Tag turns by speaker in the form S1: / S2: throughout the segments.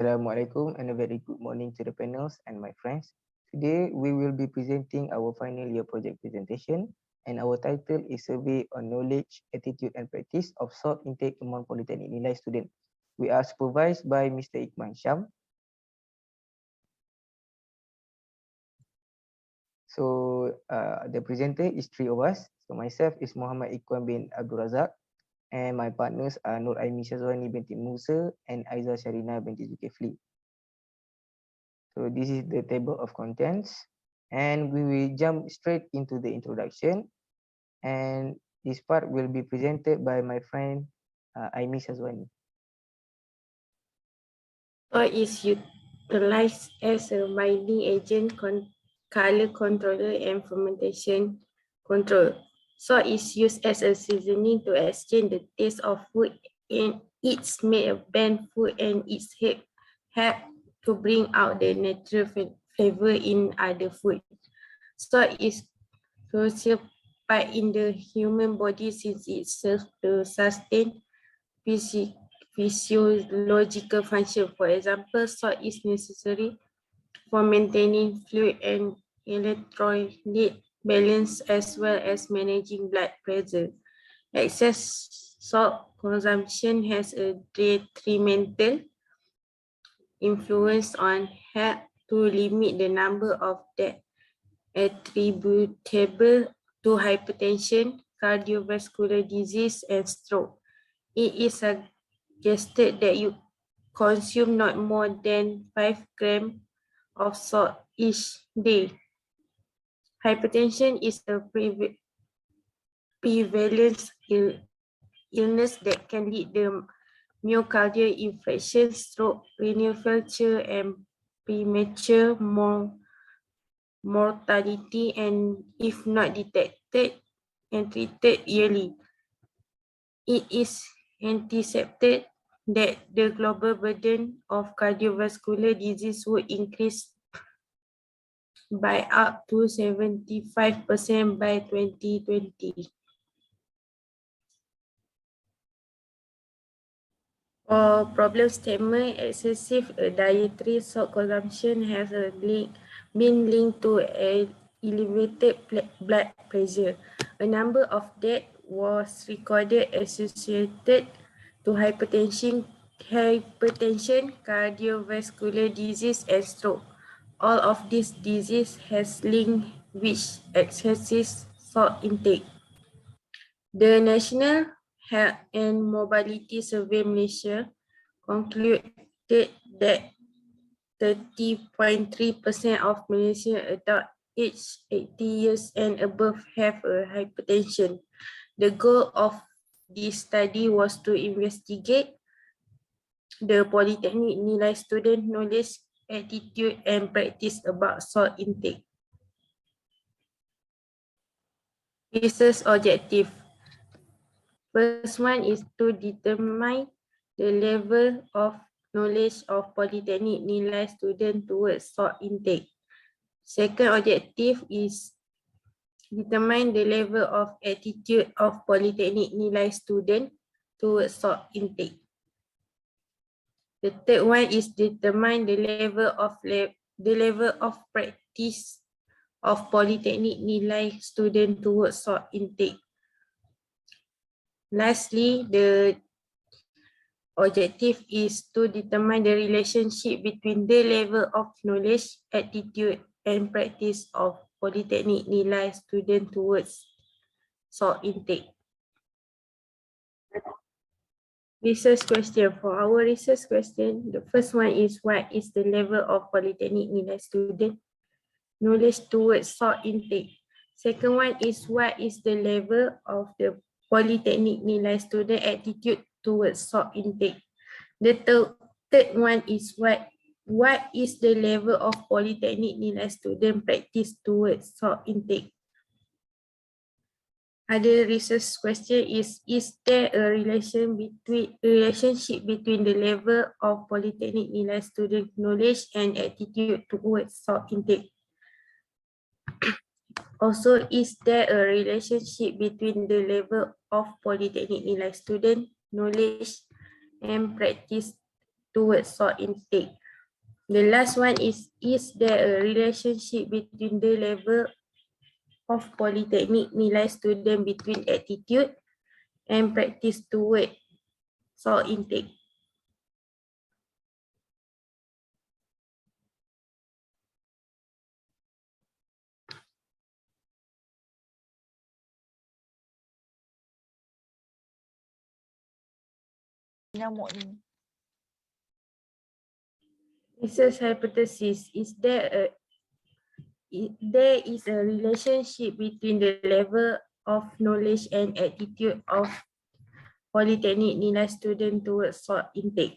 S1: Assalamualaikum and a very good morning to the panels and my friends. Today we will be presenting our final year project presentation and our title is Survey on Knowledge, Attitude and Practice of Salt Intake among Polytechnic Nilai Students. We are supervised by Mr. Ikman Sham. So the presenter is three of us. So myself is Muhammad Ikwan bin Abdul Razak and my partners are Nur Aimi Shazwani binti Musa and Aizza Sharina binti Zulkifli. So this is the table of contents and we will jump straight into the introduction and this part will be presented by my friend Aimi Shazwani.
S2: Salt is utilized as a binding agent, color controller, and fermentation control. Salt is used as a seasoning to exchange the taste of food, and it's made a bland food and it's help to bring out the natural flavor in other food. Salt is crucial part in the human body since it serves to sustain physiological function. For example, salt is necessary for maintaining fluid and electrolyte balance as well as managing blood pressure. Excess salt consumption has a detrimental influence on health to limit the number of deaths attributable to hypertension, cardiovascular disease, and stroke. It is suggested that you consume not more than 5 grams of salt each day. Hypertension is a prevalent illness that can lead to myocardial infarction, stroke, renal failure, and premature mortality, and if not detected and treated yearly. It is anticipated that the global burden of cardiovascular disease would increase by up to 75% by 2020. For problem statement, excessive dietary salt consumption has been linked to elevated blood pressure. A number of deaths was recorded associated to hypertension, cardiovascular disease, and stroke. All of these diseases has linked with excessive salt intake. The National Health and Mobility Survey Malaysia concluded that 30.3% of Malaysian adults aged 80 years and above have a hypertension. The goal of this study was to investigate the Polytechnic Nilai student knowledge, attitude, and practice about salt intake. Research objective. First one is to determine the level of knowledge of Polytechnic Nilai student towards salt intake. Second objective is determine the level of attitude of Polytechnic Nilai student towards salt intake. The third one is determine the level of practice of Polytechnic Nilai student towards salt intake. Lastly, the objective is to determine the relationship between the level of knowledge, attitude, and practice of Polytechnic Nilai student towards salt intake. Research question. For our research question, the first one is what is the level of Polytechnic Nilai student knowledge towards salt intake? Second one is what is the level of the Polytechnic Nilai student attitude towards salt intake? The third one is what is the level of Polytechnic Nilai student practice towards salt intake? Other research question is there a relationship between the level of Polytechnic Nilai student knowledge and attitude towards salt intake? Also, is there a relationship between the level of Polytechnic Nilai student knowledge and practice towards salt intake. The last one is there a relationship between the level of polytechnic nilai student between attitude and practice toward salt intake?
S3: Nyamuk ni.
S2: Research hypothesis, there is a relationship between the level of knowledge and attitude of polytechnic nilai student towards salt intake.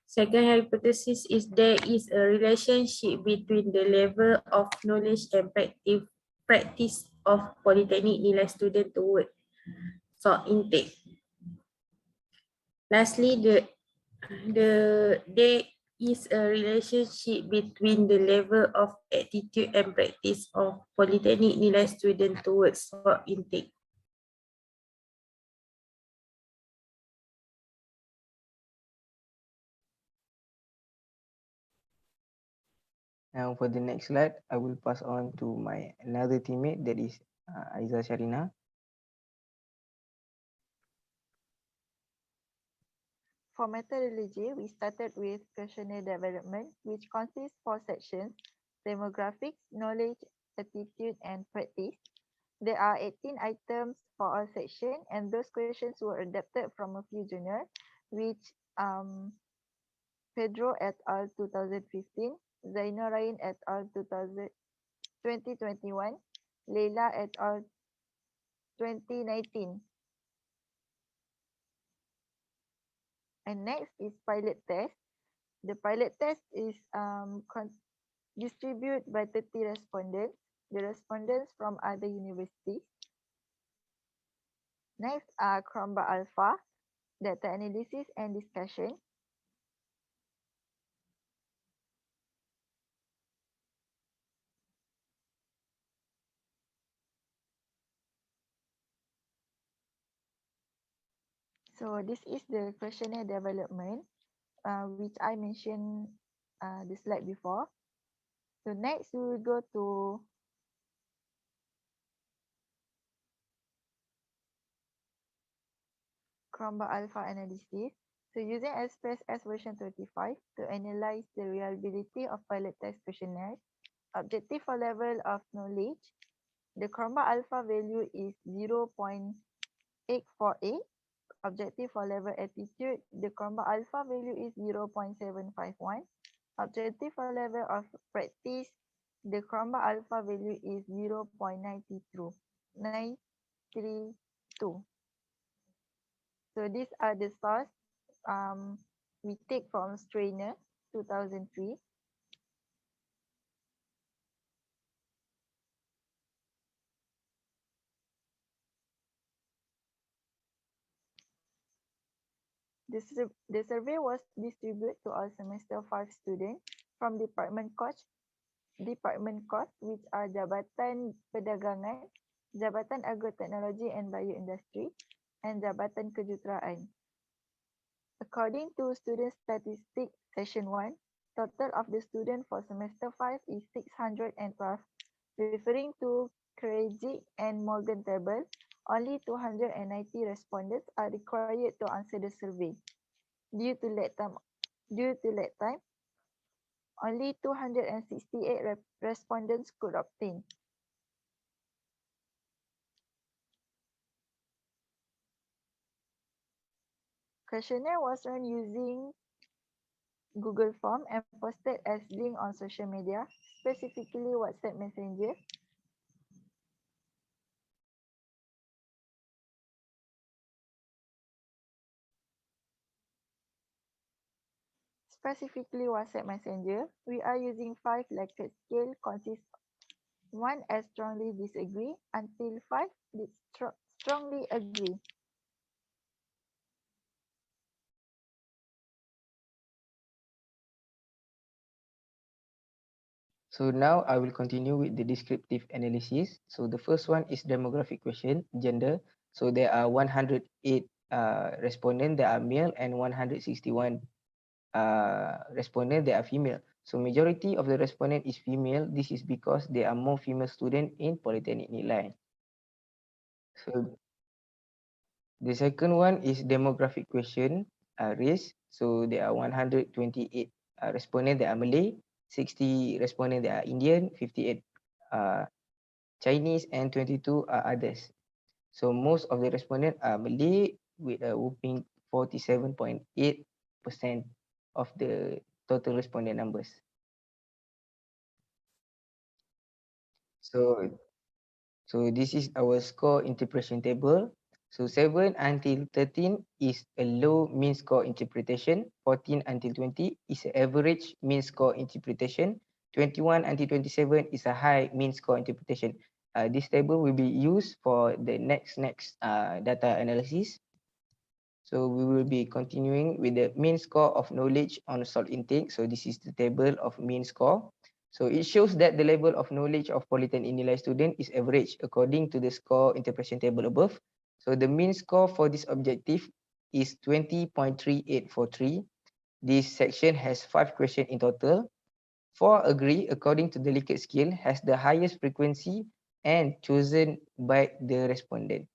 S2: Second hypothesis is there is a relationship between the level of knowledge and practice of polytechnic nilai student toward salt intake. Lastly, there is a relationship between the level of attitude and practice of polytechnic nilai student towards salt intake.
S1: Now for the next slide, I will pass on to my another teammate, that is Aizza Sharina.
S3: For methodology, we started with questionnaire development, which consists 4 sections: demographics, knowledge, attitude, and practice. There are 18 items for all sections, and those questions were adapted from a few journals, which Pedro et al. 2015, Zainurain et al. 2021, Leila et al. 2019. And next is pilot test. The pilot test is distributed by 30 respondents, the respondents from other universities. Next are Cromba Alpha, data analysis and discussion. So this is the questionnaire development, which I mentioned the slide before. So next we will go to Cromba Alpha analysis. So using Express S version 25 to analyze the reliability of pilot test questionnaires, objective for level of knowledge, the Cromba Alpha value is 0.848. Objective for level attitude, the Cromba Alpha value is 0.751. Objective for level of practice, the Cromba Alpha value is 0.932. So these are the source we take from Strainer 2003. The survey was distributed to all semester 5 students from department course, which are Jabatan Perdagangan, Jabatan Agroteknologi and Bioindustri, and Jabatan Kejuruteraan. According to Student Statistics Session 1, total of the student for semester 5 is 612. Referring to Krejcik and Morgan table, only 290 respondents are required to answer the survey. Due to lag time, only 268 respondents could obtain. Questionnaire was run using Google Form and posted as link on social media, specifically WhatsApp Messenger. Specifically WhatsApp Messenger, we are using 5 Likert scale consists 1 as strongly disagree until 5 strongly agree.
S1: So now I will continue with the descriptive analysis. So the first one is demographic question, gender. So there are 108 respondents that are male and 161 respondents that are female. So majority of the respondent is female. This is because there are more female students in Polytechnic Nilai. So the second one is demographic question, race. So there are 128 respondents that are Malay, 60 respondents that are Indian, 58 Chinese, and 22 are others. So most of the respondents are Malay with a whopping 47.8% of the total respondent numbers. So this is our score interpretation table. So 7 until 13 is a low mean score interpretation. 14 until 20 is an average mean score interpretation. 21 until 27 is a high mean score interpretation. This table will be used for the next data analysis. So we will be continuing with the mean score of knowledge on salt intake. So this is the table of mean score. So it shows that the level of knowledge of Polytechnic Nilai student is average according to the score interpretation table above. So the mean score for this objective is 20.3843. This section has 5 questions in total. 4 agree according to the Likert scale has the highest frequency and chosen by the respondent.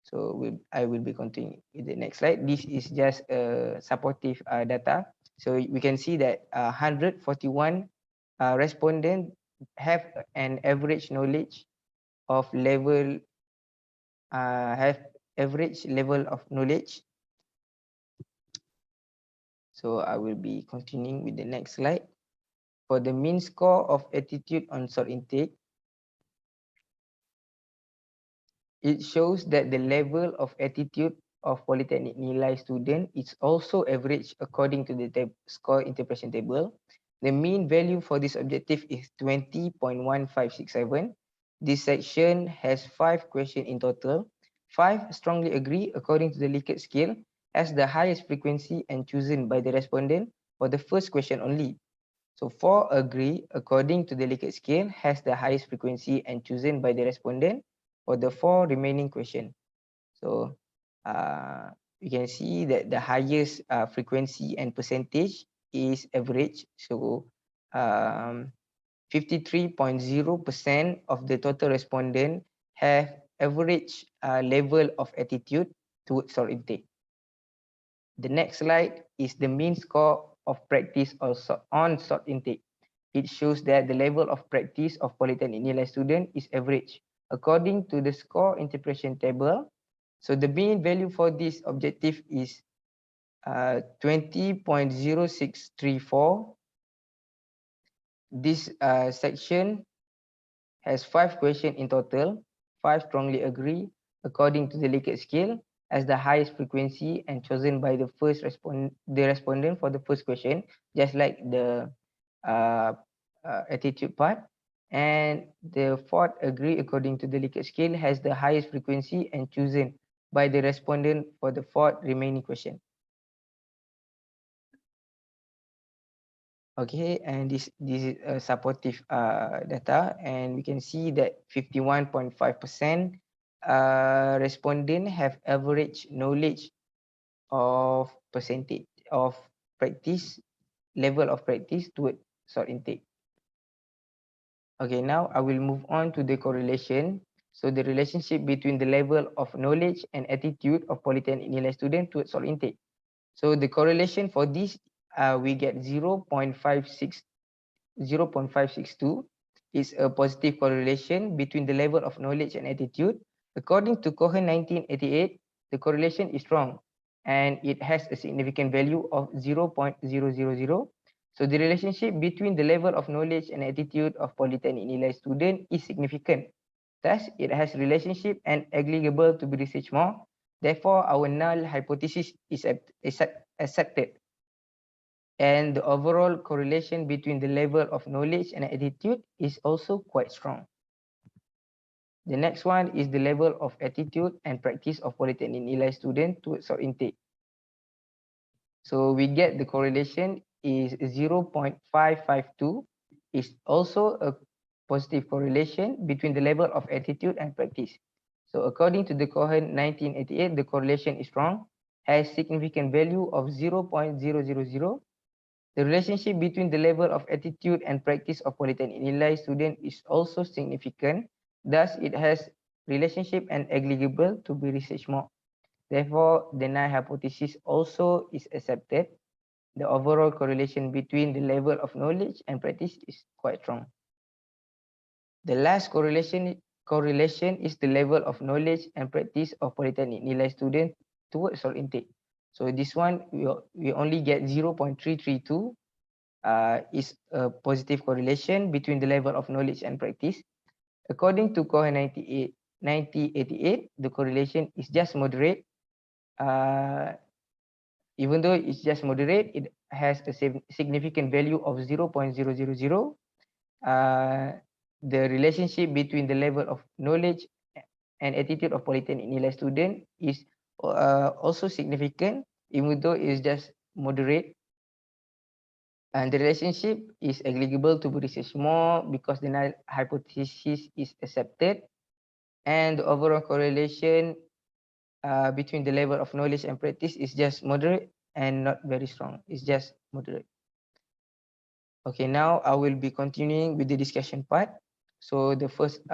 S1: So I will be continuing with the next slide. This is just supportive data. So we can see that 141 respondents have an average knowledge of level, have average level of knowledge. So I will be continuing with the next slide. For the mean score of attitude on salt intake, it shows that the level of attitude of Polytechnic Nilai student is also average according to the score interpretation table. The mean value for this objective is 20.1567. This section has 5 questions in total. 5 strongly agree according to the Likert scale as the highest frequency and chosen by the respondent for the first question only. So 4 agree according to the Likert scale has the highest frequency and chosen by the respondent for the 4 remaining questions. So you can see that the highest frequency and percentage is average. So 53.0% of the total respondent have average level of attitude towards salt intake. The next slide is the mean score of practice on salt intake. It shows that the level of practice of Polytechnic Nilai student is average. According to the score interpretation table, so the mean value for this objective is 20.0634. This section has 5 questions in total. 5 strongly agree according to the Likert scale as the highest frequency and chosen by the respondent for the first question, just like the attitude part. And the 4th agree according to the Likert scale has the highest frequency and chosen by the respondent for the 4th remaining question. Okay, and this is a supportive data, and we can see that 51.5% respondent have average knowledge of percentage of practice, level of practice toward salt intake. Okay, now I will move on to the correlation. So the relationship between the level of knowledge and attitude of Polytechnic Nilai student towards salt intake. So the correlation for this, we get 0.562 is a positive correlation between the level of knowledge and attitude. According to Cohen 1988, the correlation is strong and it has a significant value of 0.000. So the relationship between the level of knowledge and attitude of Polytechnic Nilai student is significant. Thus, it has relationship and applicable to be researched more. Therefore, our null hypothesis is accepted. And the overall correlation between the level of knowledge and attitude is also quite strong. The next one is the level of attitude and practice of Polytechnic Nilai student towards salt intake. So we get the correlation is 0.552. Is also a positive correlation between the level of attitude and practice. So according to the Cohen 1988, the correlation is strong, has significant value of 0.000. The relationship between the level of attitude and practice of polytechnic nilai student is also significant. Thus, it has relationship and negligible to be researched more. Therefore, the null hypothesis also is accepted. The overall correlation between the level of knowledge and practice is quite strong. The last correlation is the level of knowledge and practice of polytechnic nilai student towards source intake. So this one we only get 0.332 is a positive correlation between the level of knowledge and practice. According to Cohen 1988, the correlation is just moderate. Even though it's just moderate, it has a significant value of 0.000. The relationship between the level of knowledge and attitude of polytechnic nilai student is also significant, even though it's just moderate. And the relationship is negligible to be researched more because the null hypothesis is accepted, and the overall correlation between the level of knowledge and practice is just moderate and not very strong. It's just moderate. Okay, now I will be continuing with the discussion part. So the first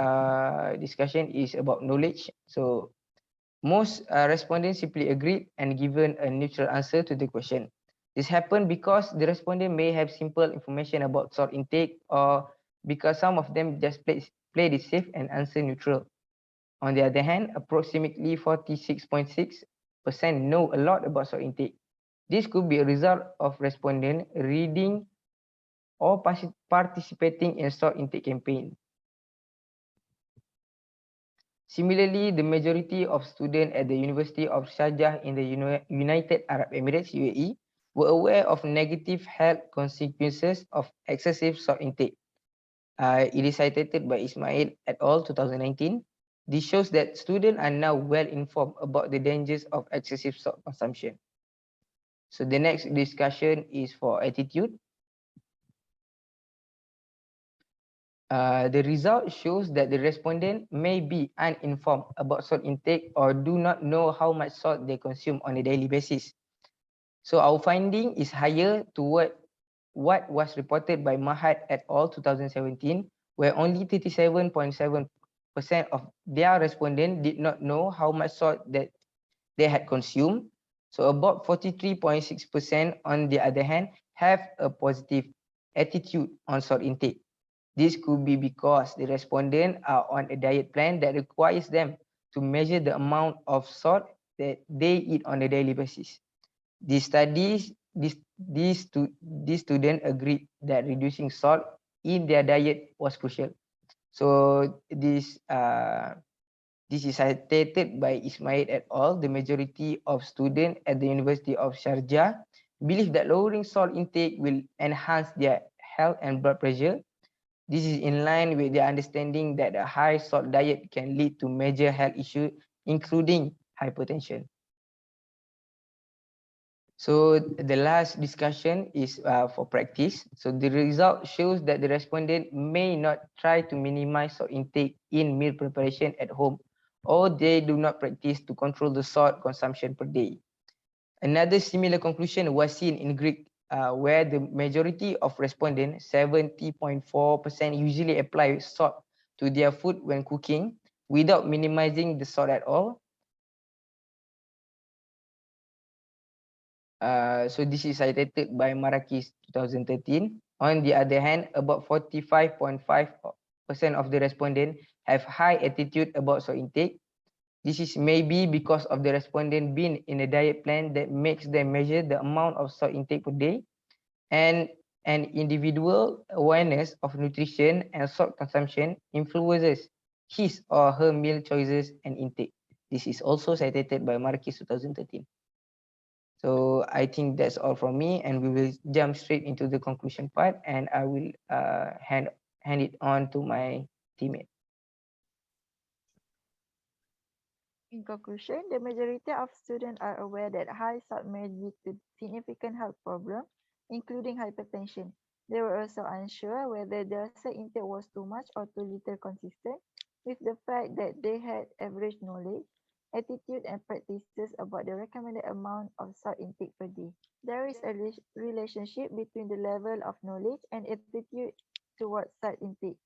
S1: discussion is about knowledge. So most respondents simply agreed and given a neutral answer to the question. This happened because the respondent may have simple information about salt intake, or because some of them just played it safe and answer neutral. On the other hand, approximately 46.6% know a lot about salt intake. This could be a result of respondent reading or participating in salt intake campaign. Similarly, the majority of students at the University of Sharjah in the United Arab Emirates, UAE, were aware of negative health consequences of excessive salt intake. It is cited by Ismail et al. 2019. This shows that students are now well informed about the dangers of excessive salt consumption. So the next discussion is for attitude. The result shows that the respondent may be uninformed about salt intake or do not know how much salt they consume on a daily basis. So our finding is higher toward what was reported by Mahad et al. 2017, where only 37.7% of their respondents did not know how much salt that they had consumed. So about 43.6% on the other hand have a positive attitude on salt intake. This could be because the respondents are on a diet plan that requires them to measure the amount of salt that they eat on a daily basis. These students agreed that reducing salt in their diet was crucial. So this is cited by Ismail et al. The majority of students at the University of Sharjah believe that lowering salt intake will enhance their health and blood pressure. This is in line with their understanding that a high salt diet can lead to major health issues, including hypertension. So the last discussion is for practice. So the result shows that the respondent may not try to minimize salt intake in meal preparation at home, or they do not practice to control the salt consumption per day. Another similar conclusion was seen in Greek, where the majority of respondents, 70.4%, usually apply salt to their food when cooking without minimizing the salt at all. So this is cited by Marrakech 2013. On the other hand, about 45.5% of the respondents have high attitude about salt intake. This is maybe because of the respondent being in a diet plan that makes them measure the amount of salt intake per day, and an individual awareness of nutrition and salt consumption influences his or her meal choices and intake. This is also cited by Marrakech 2013. So I think that's all from me, and we will jump straight into the conclusion part, and I will hand it on to my teammate.
S3: In conclusion, the majority of students are aware that high salt may lead to significant health problems, including hypertension. They were also unsure whether their salt intake was too much or too little consistent. with the fact that they had average knowledge, attitude, and practices about the recommended amount of salt intake per day. There is a relationship between the level of knowledge and attitude towards salt intake.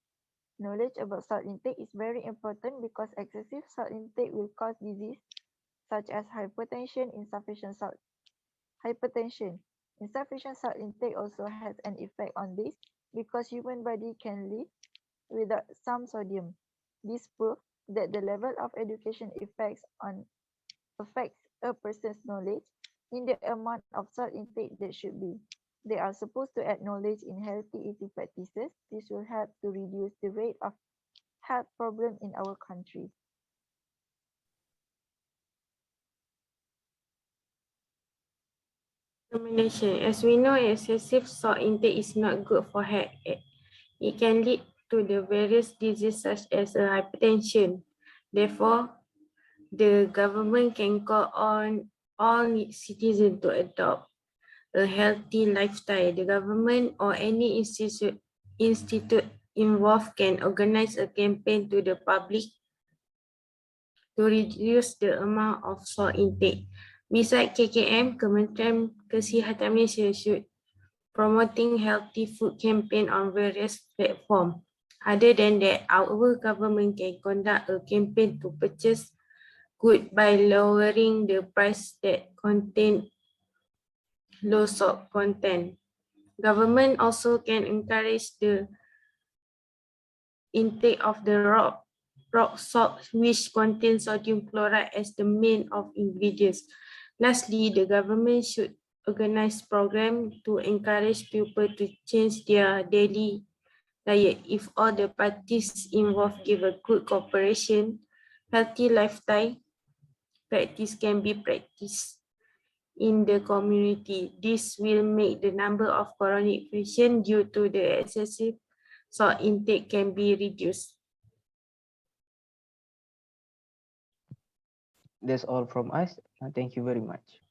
S3: Knowledge about salt intake is very important because excessive salt intake will cause disease such as hypertension. Insufficient salt intake also has an effect on this because human body can live without some sodium. This proves that the level of education affects a person's knowledge in the amount of salt intake that should be. They are supposed to add knowledge in healthy eating practices. This will help to reduce the rate of health problems in our country.
S2: Recommendation. As we know, excessive salt intake is not good for health. It can lead to the various diseases such as hypertension. Therefore, the government can call on all citizens to adopt a healthy lifestyle. The government or any institute involved can organize a campaign to the public to reduce the amount of salt intake. Besides KKM, Kementerian Kesihatan Malaysia should promoting healthy food campaign on various platforms. Other than that, our government can conduct a campaign to purchase goods by lowering the price that contain low salt content. Government also can encourage the intake of the rock salt, which contains sodium chloride as the main of ingredients. Lastly, the government should organize programs to encourage people to change their daily diet. If all the parties involved give a good cooperation, healthy lifestyle practice can be practiced in the community. This will make the number of chronic patients due to the excessive salt intake can be reduced.
S1: That's all from us. Thank you very much.